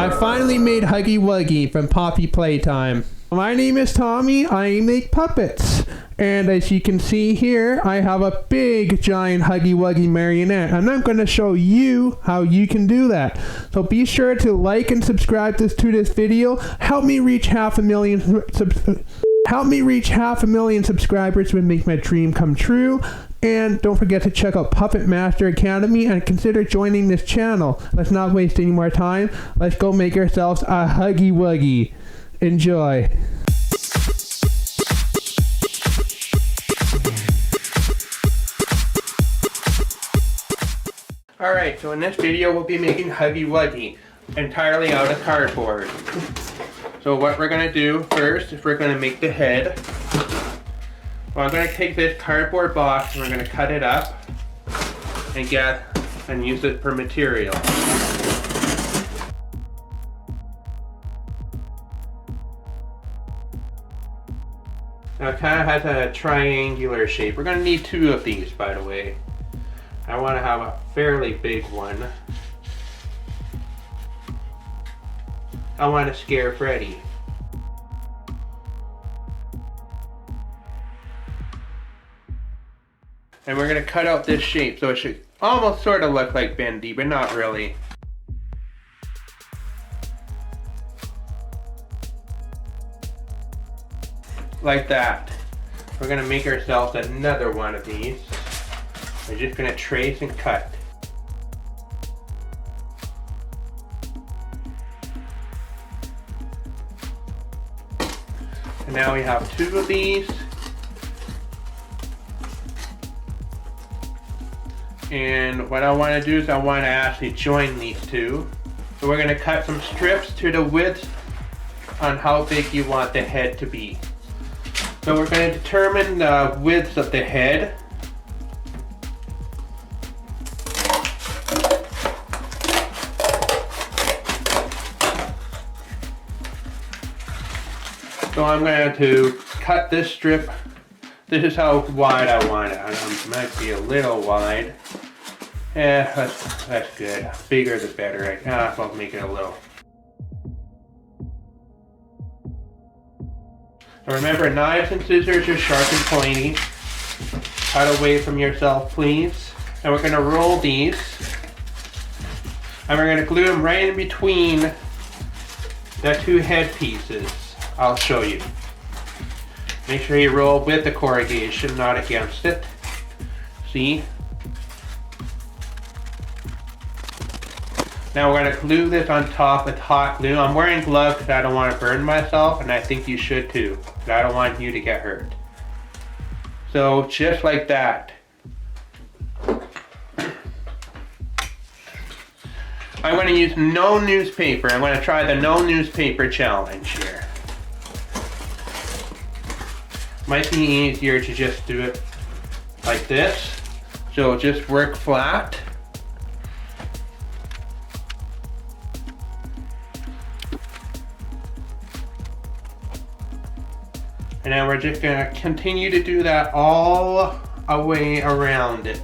I finally made Huggy Wuggy from Poppy Playtime. My name is Tommy. I make puppets. And as you can see here, I have a big giant Huggy Wuggy marionette. And I'm going to show you how you can do that. So be sure to like and subscribe to this video. Help me reach half a million subscribers and make my dream come true. And don't forget to check out Puppet Master Academy and consider joining this channel. Let's not waste any more time. Let's go make ourselves a Huggy Wuggy. Enjoy. Alright, so in this video we'll be making Huggy Wuggy entirely out of cardboard. So what we're going to do first is we're going to make the head. Well, I'm going to take this cardboard box and we're going to cut it up and use it for material. Now it kind of has a triangular shape. We're going to need 2 of these, by the way. I want to have a fairly big one. I want to scare Freddy. And we're going to cut out this shape so it should almost sort of look like bendy, but not really. Like that. We're going to make ourselves another one of these. We're just going to trace and cut. And now we have 2 of these. And what I want to do is I want to actually join these 2. So we're going to cut some strips to the width on how big you want the head to be. So we're going to determine the width of the head. So I'm going to cut this strip. This is how wide I want it. It might be a little wide. Yeah, that's good. Bigger the better. I'll make it a little. So remember, knives and scissors are sharp and pointy. Cut away from yourself, please. And we're going to roll these. And we're going to glue them right in between the 2 head pieces. I'll show you. Make sure you roll with the corrugation, not against it. See? Now we're going to glue this on top with hot glue. I'm wearing gloves because I don't want to burn myself, and I think you should too. I don't want you to get hurt. So just like that. I'm going to use no newspaper. I'm going to try the no newspaper challenge here. Might be easier to just do it like this. So just work flat. And then we're just going to continue to do that all the way around it.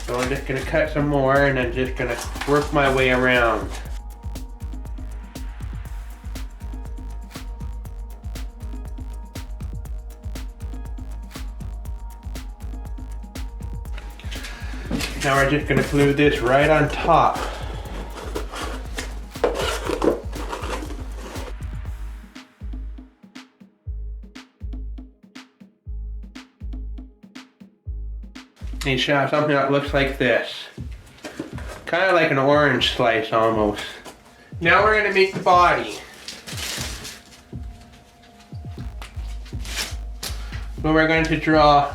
So I'm just going to cut some more and then just going to work my way around. Now we're just going to glue this right on top. And you should have something that looks like this. Kind of like an orange slice almost. Now we're going to make the body. So we're going to draw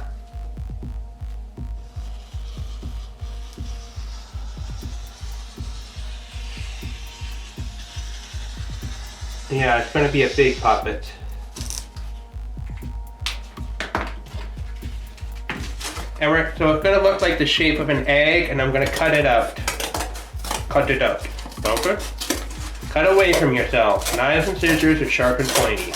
it's going to be a big puppet. And so it's going to look like the shape of an egg, and I'm going to cut it out. Cut it out. Okay? Cut away from yourself. Knives and scissors are sharp and pointy.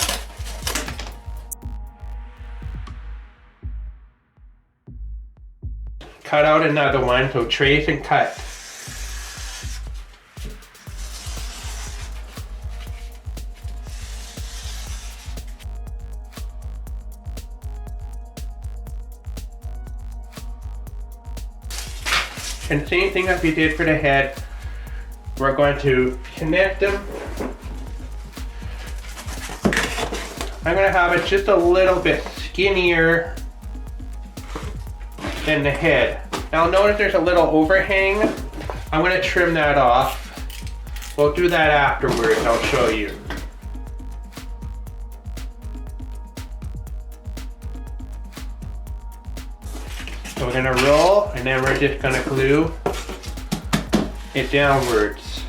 Cut out another one, so trace and cut. And same thing as we did for the head. We're going to connect them. I'm going to have it just a little bit skinnier than the head. Now notice there's a little overhang. I'm going to trim that off. We'll do that afterwards, I'll show you. So we're going to roll, and then we're just going to glue it downwards.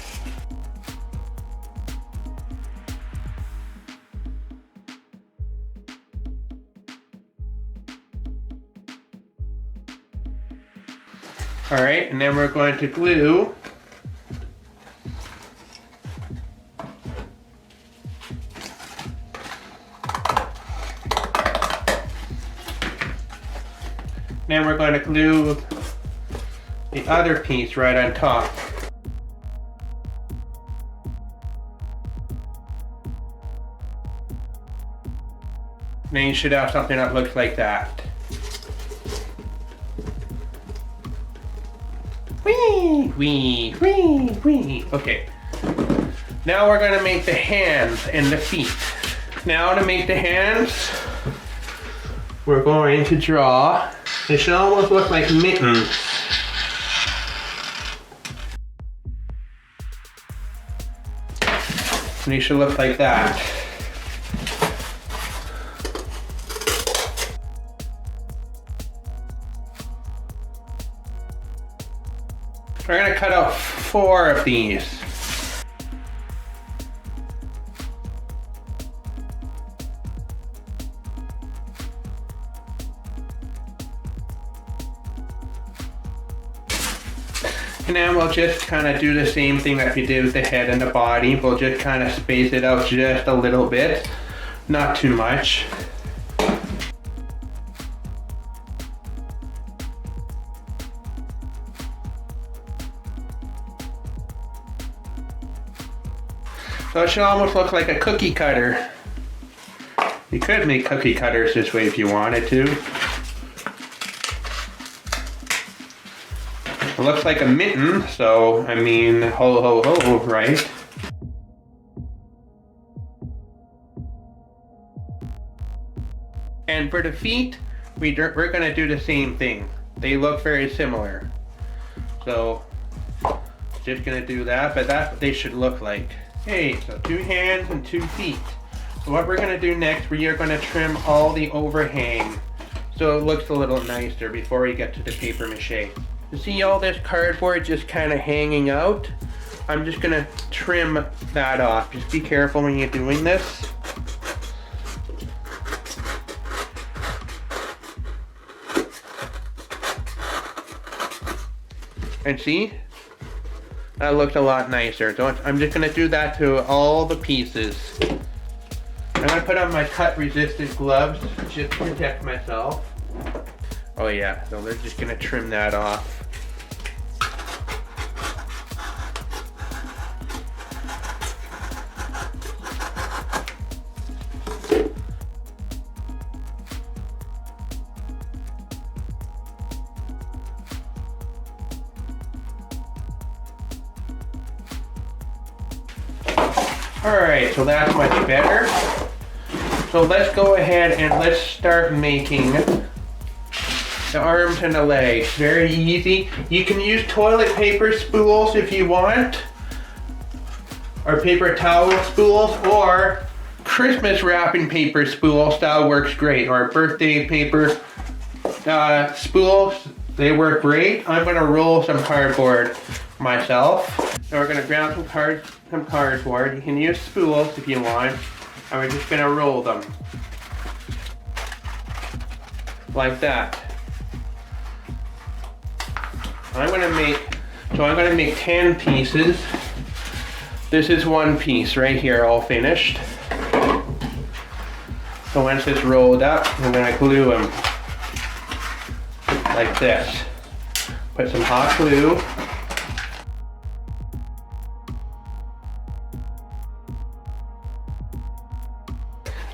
All right, and then we're going to glue then we're going to glue the other piece right on top. Then you should have something that looks like that. Whee, whee, whee, whee. Okay. Now we're going to make the hands and the feet. Now to make the hands, we're going to draw. They should almost look like mittens. And they should look like that. We're going to cut out 4 of these. And then we'll just kind of do the same thing that we did with the head and the body. We'll just kind of space it out just a little bit, not too much. So it should almost look like a cookie cutter. You could make cookie cutters this way if you wanted to. It looks like a mitten, so I mean, ho ho ho, right? And for the feet, we're gonna do the same thing. They look very similar. So, just gonna do that, but that's what they should look like. Okay, so 2 hands and 2 feet. So what we're gonna do next, we are gonna trim all the overhang so it looks a little nicer before we get to the paper mache. You see all this cardboard just kind of hanging out? I'm just gonna trim that off. Just be careful when you're doing this. And see? That looks a lot nicer. So I'm just gonna do that to all the pieces. I'm gonna put on my cut resistant gloves just to protect myself. Oh yeah, so they're just gonna trim that off. Alright, so that's much better. So let's go ahead and let's start making the arms and the legs. Very easy. You can use toilet paper spools if you want, or paper towel spools, or Christmas wrapping paper spools. That works great. Or birthday paper spools. They work great. I'm going to roll some cardboard myself. So we're going to grab some cardboard. You can use spools if you want. And we're just going to roll them. Like that. I'm going to make 10 pieces. This is 1 piece right here, all finished. So once it's rolled up, I'm going to glue them like this. Put some hot glue.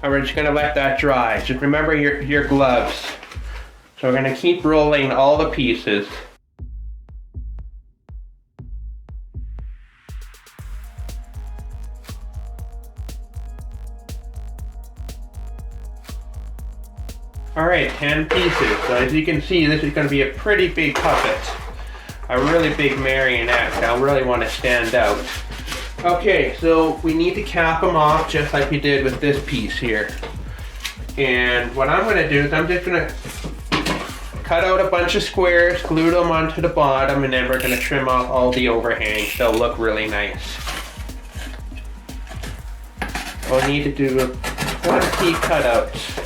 And we're just going to let that dry. Just remember your gloves. So we're going to keep rolling all the pieces. Alright, 10 pieces. So as you can see, this is going to be a pretty big puppet. A really big marionette. They'll really want to stand out. Okay, so we need to cap them off just like we did with this piece here. And what I'm going to do is I'm just going to cut out a bunch of squares, glue them onto the bottom, and then we're going to trim off all the overhangs. They'll look really nice. We'll need to do 1 key cutouts.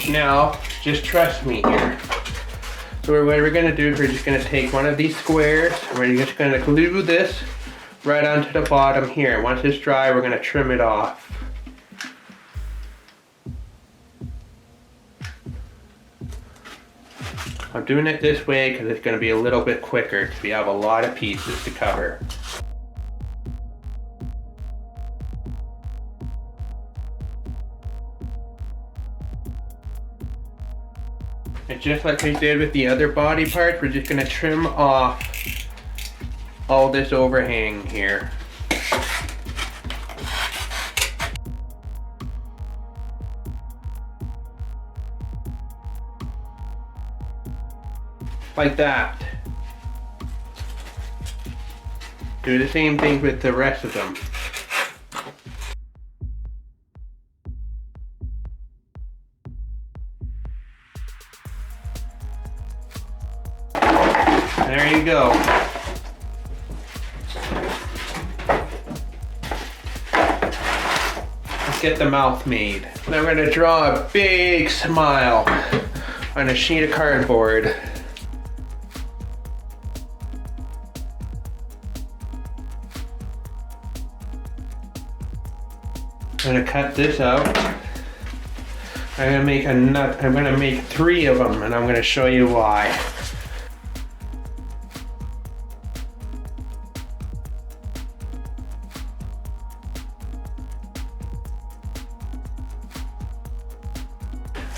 Now, just trust me here. So what we're going to do is we're just going to take one of these squares, and we're just going to glue this right onto the bottom here. Once it's dry, we're going to trim it off. I'm doing it this way because it's going to be a little bit quicker because we have a lot of pieces to cover. And just like we did with the other body parts, we're just going to trim off all this overhang here. Like that. Do the same thing with the rest of them. There you go. Let's get the mouth made. Now we're going to draw a big smile on a sheet of cardboard. I'm going to cut this out. I'm going to make 3 of them, and I'm going to show you why.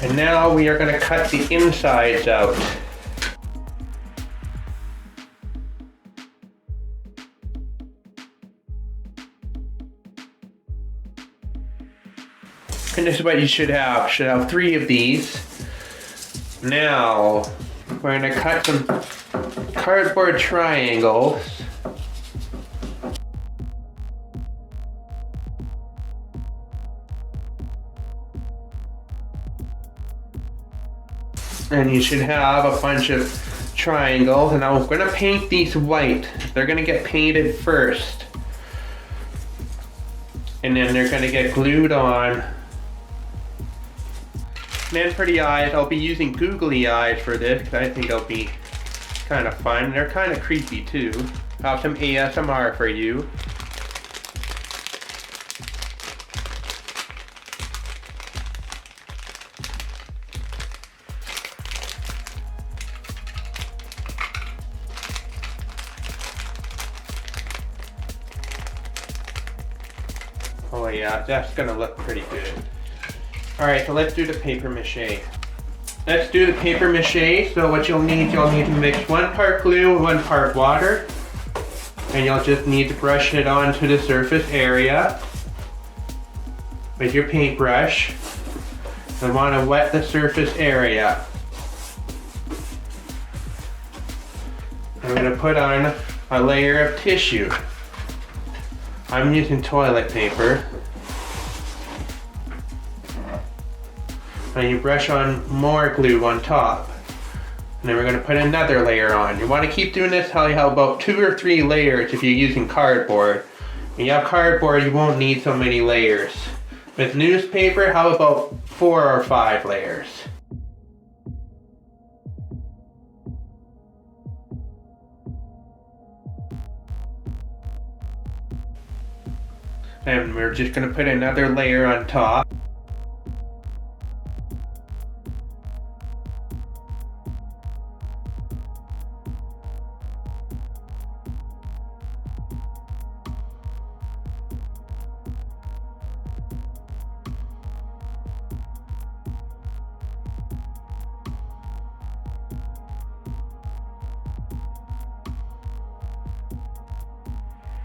And now we are going to cut the insides out. And this is what you should have. You should have 3 of these. Now, we're going to cut some cardboard triangles. And you should have a bunch of triangles. And I'm going to paint these white. They're going to get painted first. And then they're going to get glued on. And then for the eyes, I'll be using googly eyes for this because I think they'll be kind of fun. They're kind of creepy too. I'll have some ASMR for you. Oh yeah, that's gonna look pretty good. Alright, so let's do the paper mache. Let's do the paper mache. So what you'll need to mix 1 part glue, 1 part water. And you'll just need to brush it onto the surface area with your paintbrush. You want to wet the surface area. I'm going to put on a layer of tissue. I'm using toilet paper. And you brush on more glue on top. And then we're going to put another layer on. You want to keep doing this till you have about 2 or 3 layers if you're using cardboard. When you have cardboard, you won't need so many layers. With newspaper, how about 4 or 5 layers? And we're just going to put another layer on top.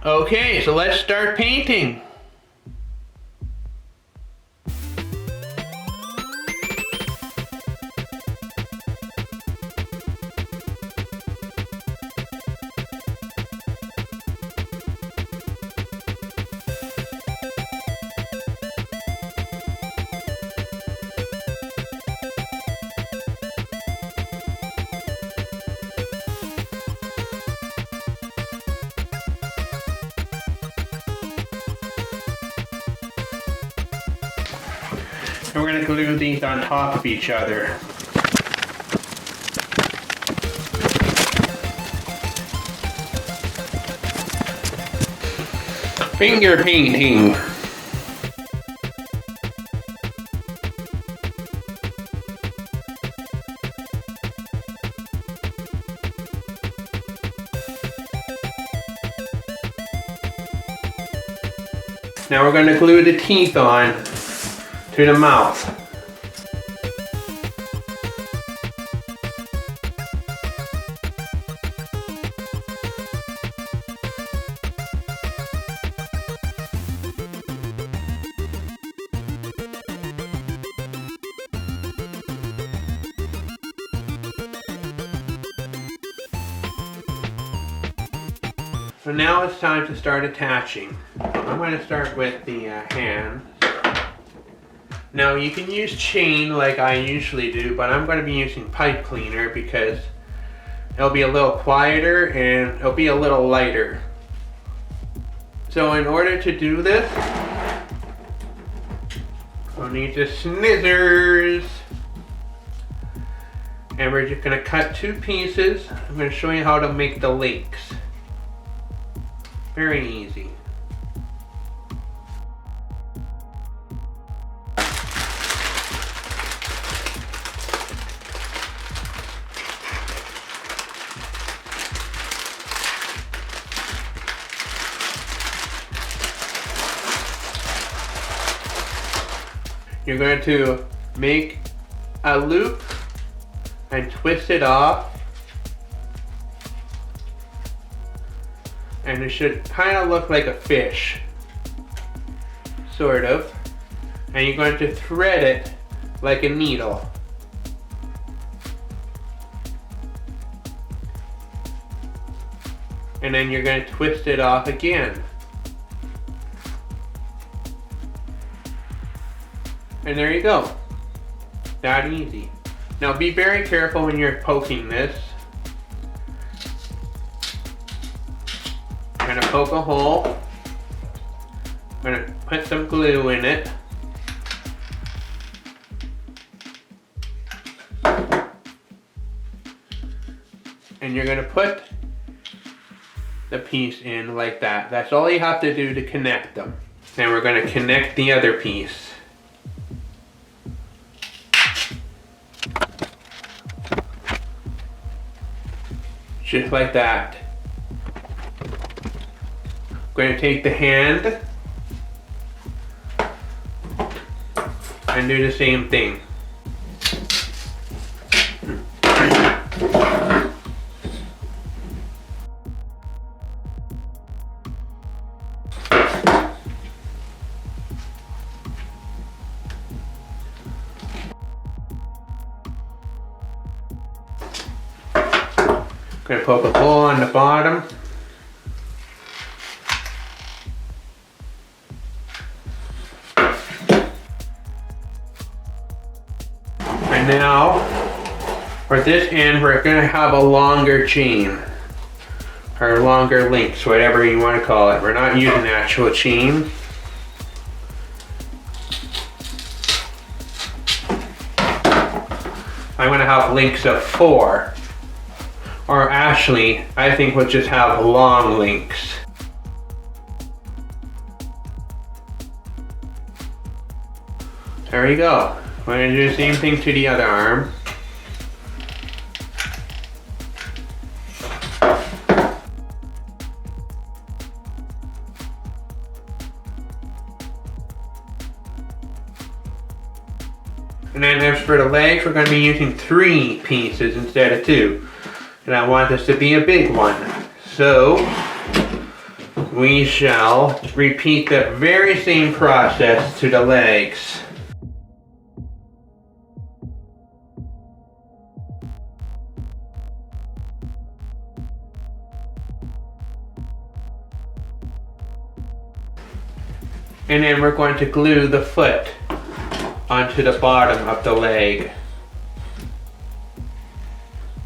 Okay, so let's start painting. And we're going to glue these on top of each other. Finger painting. Now we're going to glue the teeth on to the mouth. So now it's time to start attaching. I'm going to start with the hand. Now you can use chain like I usually do, but I'm going to be using pipe cleaner because it'll be a little quieter and it'll be a little lighter. So in order to do this, I'll need the scissors. And we're just going to cut 2 pieces. I'm going to show you how to make the links. Very easy. You're going to make a loop and twist it off. And it should kind of look like a fish, sort of. And you're going to thread it like a needle. And then you're going to twist it off again. And there you go. That easy. Now be very careful when you're poking this. I'm gonna poke a hole. I'm gonna put some glue in it. And you're gonna put the piece in like that. That's all you have to do to connect them. Then we're gonna connect the other piece. Just like that. I'm going to take the hand and do the same thing. I'm going to poke a hole on the bottom. And now, for this end, we're going to have a longer chain. Or longer links, whatever you want to call it. We're not using actual chain. I'm going to have links of 4. Or actually, I think we'll just have long links. There we go. We're going to do the same thing to the other arm. And then as for the legs, we're going to be using 3 pieces instead of 2. And I want this to be a big one. So, we shall repeat the very same process to the legs. And then we're going to glue the foot onto the bottom of the leg.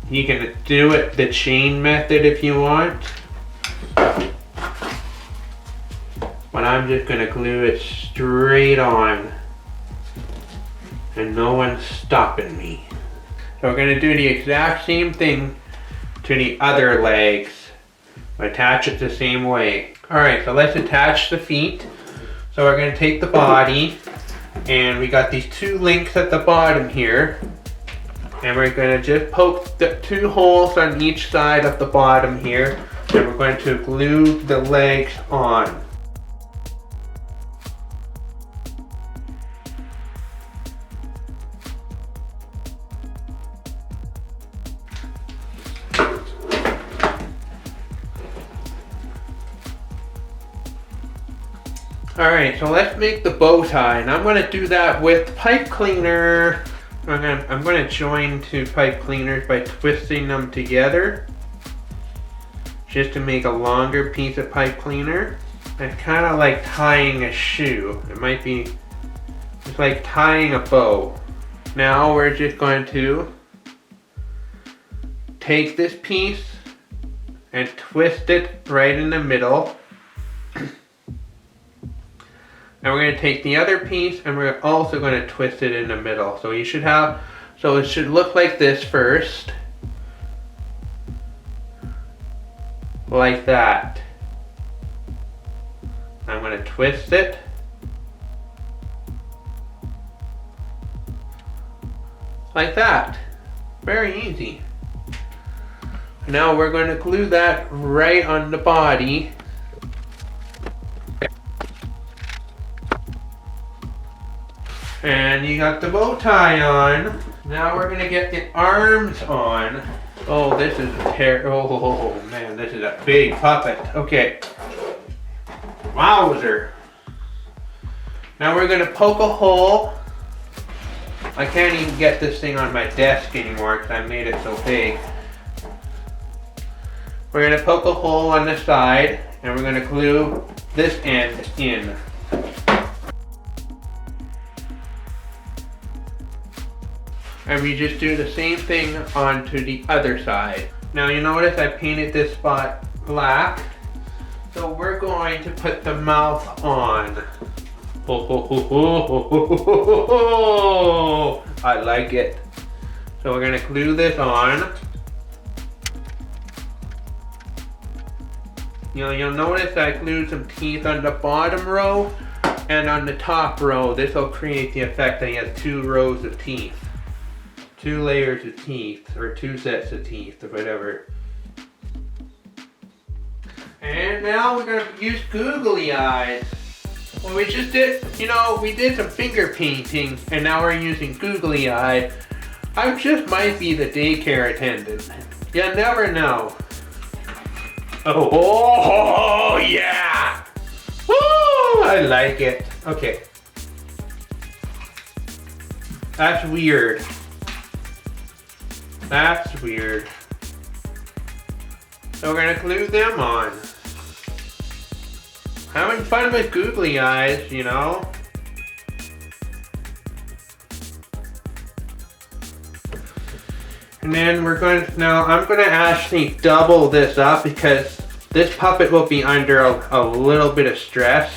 You can do it the chain method if you want. But I'm just going to glue it straight on. And no one's stopping me. So we're going to do the exact same thing to the other legs. Attach it the same way. Alright, so let's attach the feet. So we're going to take the body, and we got these two links at the bottom here, and we're going to just poke the two holes on each side of the bottom here, and we're going to glue the legs on. Alright, so let's make the bow tie, and I'm going to do that with pipe cleaner. I'm going to join two pipe cleaners by twisting them together, just to make a longer piece of pipe cleaner. It's kind of like tying a shoe. It might be, it's like tying a bow. Now we're just going to take this piece and twist it right in the middle. And we're going to take the other piece and we're also going to twist it in the middle. So you should have, so it should look like this first. Like that. I'm going to twist it. Like that. Very easy. Now we're going to glue that right on the body. And you got the bow tie on. Now we're gonna get the arms on. Oh, this is a oh man, this is a big puppet. Okay. Wowzer. Now we're gonna poke a hole. I can't even get this thing on my desk anymore because I made it so big. We're gonna poke a hole on the side and we're gonna glue this end in. And we just do the same thing onto the other side. Now you notice I painted this spot black. So we're going to put the mouth on. I like it. So we're gonna glue this on. You'll notice I glued some teeth on the bottom row and on the top row. This will create the effect that he has two rows of teeth. Two layers of teeth, or two sets of teeth, or whatever. And now we're gonna use googly eyes. Well, we just did, we did some finger painting, and now we're using googly eye. I just might be the daycare attendant. You never know. Oh yeah! Woo! I like it. Okay. That's weird. That's weird. So we're gonna glue them on. Having fun with googly eyes, And then I'm gonna actually double this up because this puppet will be under a little bit of stress.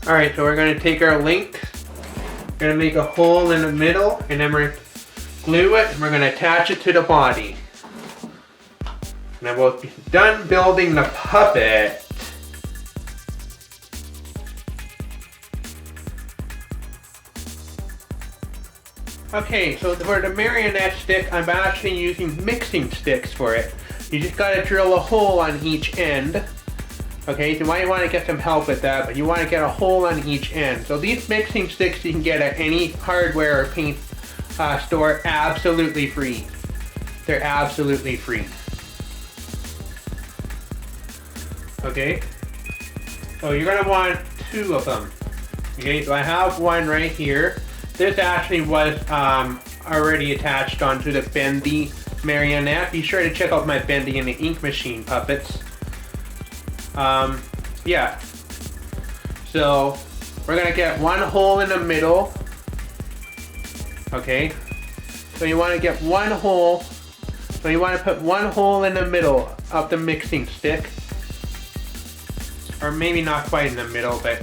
Alright, so we're gonna take our link. We're going to make a hole in the middle and then we're going to glue it and we're going to attach it to the body. And then we'll be done building the puppet. Okay, so for the marionette stick, I'm actually using mixing sticks for it. You just got to drill a hole on each end. Okay, so you might want to get some help with that, but you want to get a hole on each end. So these mixing sticks you can get at any hardware or paint store absolutely free. They're absolutely free. Okay? So you're gonna want 2 of them. Okay, so I have one right here. This actually was already attached onto the bendy marionette. Be sure to check out my bendy and the ink machine puppets. Yeah. So we're gonna get one hole in the middle. Okay. So you want to get one hole. So you want to put one hole in the middle of the mixing stick. Or maybe not quite in the middle, but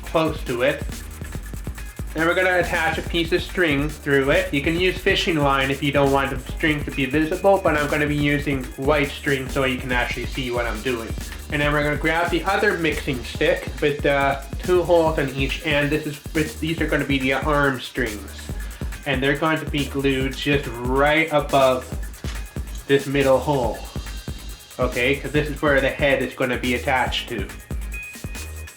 close to it. Then we're going to attach a piece of string through it. You can use fishing line if you don't want the string to be visible, but I'm going to be using white string so you can actually see what I'm doing. And then we're going to grab the other mixing stick with 2 holes on each end. These are going to be the arm strings. And they're going to be glued just right above this middle hole. Okay, because this is where the head is going to be attached to.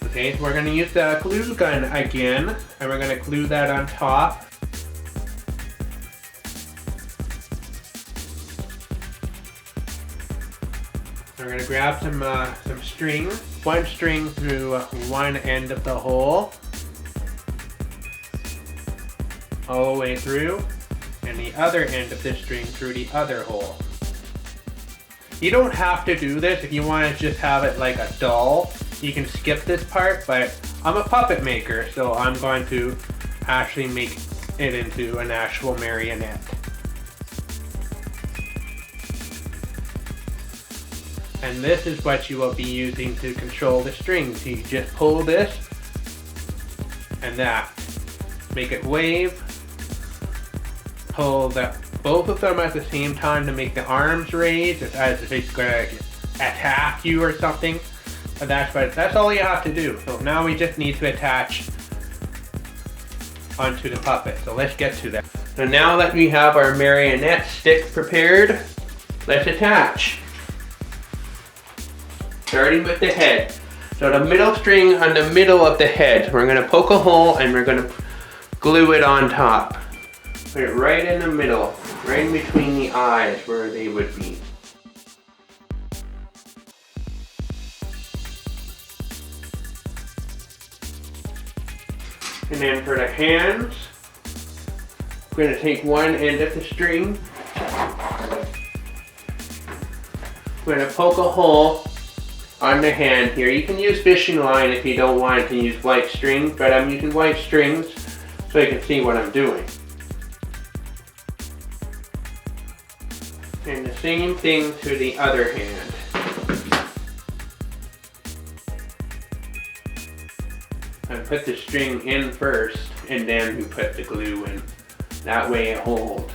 Okay, so we're going to use the glue gun again, and we're going to glue that on top. We're going to grab some string, one string through one end of the hole, all the way through, and the other end of this string through the other hole. You don't have to do this if you want to just have it like a doll. You can skip this part, but I'm a puppet maker, so I'm going to actually make it into an actual marionette. And this is what you will be using to control the strings. You just pull this and that. Make it wave. Pull both of them at the same time to make the arms raise as if it's going to attack you or something. And that's all you have to do. So now we just need to attach onto the puppet. So let's get to that. So now that we have our marionette stick prepared, let's attach. Starting with the head. So the middle string on the middle of the head, we're going to poke a hole and we're going to glue it on top. Put it right in the middle, right in between the eyes where they would be. And then for the hands, we're going to take one end of the string. We're going to poke a hole on the hand here. You can use fishing line if you don't want to use white string, but I'm using white strings so you can see what I'm doing. And the same thing to the other hand. I put the string in first and then we put the glue in. That way it holds.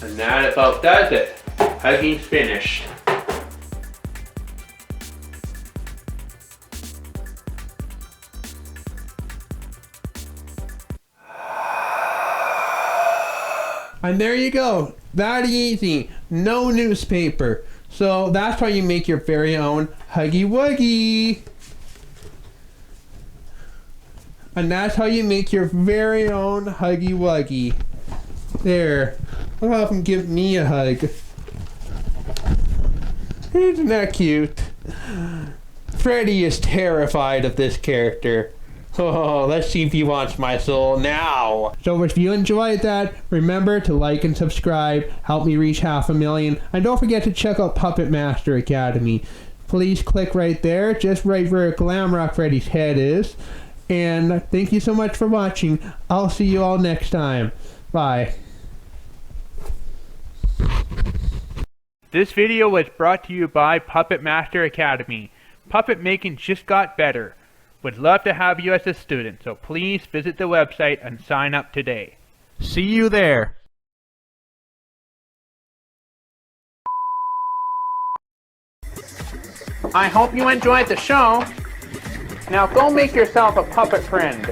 And that about does it. Huggy's finished. And there you go. That easy. No newspaper. So that's how you make your very own Huggy Wuggy. And that's how you make your very own Huggy Wuggy. There. I'll have him give me a hug. Isn't that cute? Freddy is terrified of this character. Oh, let's see if he wants my soul now. So if you enjoyed that, remember to like and subscribe. Help me reach 500,000. And don't forget to check out Puppet Master Academy. Please click right there, just right where Glamrock Freddy's head is. And thank you so much for watching. I'll see you all next time. Bye. This video was brought to you by Puppet Master Academy. Puppet making just got better. Would love to have you as a student, so please visit the website and sign up today. See you there. I hope you enjoyed the show. Now go make yourself a puppet friend.